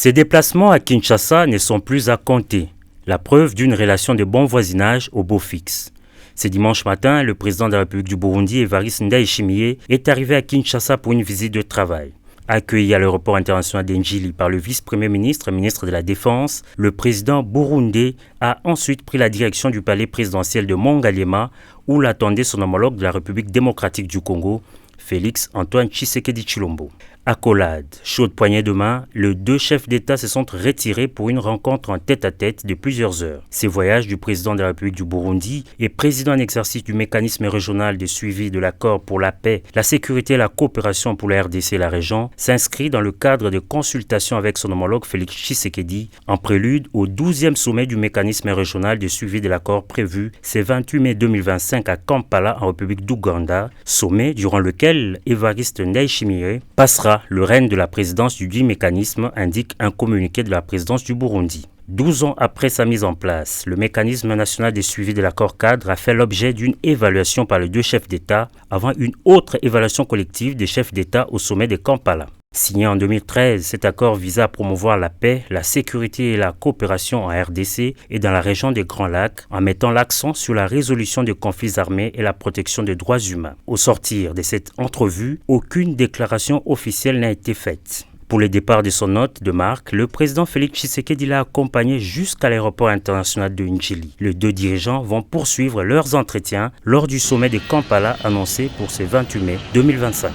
Ces déplacements à Kinshasa ne sont plus à compter, la preuve d'une relation de bon voisinage au beau fixe. Ce dimanche matin, le président de la République du Burundi, Evariste Ndayishimiye, est arrivé à Kinshasa pour une visite de travail. Accueilli à l'aéroport international d'Njili par le vice-premier ministre et ministre de la Défense, le président burundais a ensuite pris la direction du palais présidentiel de Mongalema, où l'attendait son homologue de la République démocratique du Congo, Félix Antoine Tshisekedi Tshilombo. Accolade, chaude poignée de main, les deux chefs d'État se sont retirés pour une rencontre en tête-à-tête de plusieurs heures. Ces voyages du président de la République du Burundi et président en exercice du mécanisme régional de suivi de l'accord pour la paix, la sécurité et la coopération pour la RDC et la région s'inscrit dans le cadre de consultations avec son homologue Félix Tshisekedi en prélude au 12e sommet du mécanisme régional de suivi de l'accord prévu ce 28 mai 2025 à Kampala en République d'Ouganda, sommet durant lequel Evariste Ndayishimiye passera le règne de la présidence du dit mécanisme, indique un communiqué de la présidence du Burundi. 12 ans après sa mise en place, le mécanisme national de suivi de l'accord cadre a fait l'objet d'une évaluation par les deux chefs d'État avant une autre évaluation collective des chefs d'État au sommet de Kampala. Signé en 2013, cet accord visait à promouvoir la paix, la sécurité et la coopération en RDC et dans la région des Grands Lacs en mettant l'accent sur la résolution des conflits armés et la protection des droits humains. Au sortir de cette entrevue, aucune déclaration officielle n'a été faite. Pour le départ de son hôte de marque, le président Félix Tshisekedi l'a accompagné jusqu'à l'aéroport international de Njili. Les deux dirigeants vont poursuivre leurs entretiens lors du sommet de Kampala annoncé pour ce 28 mai 2025.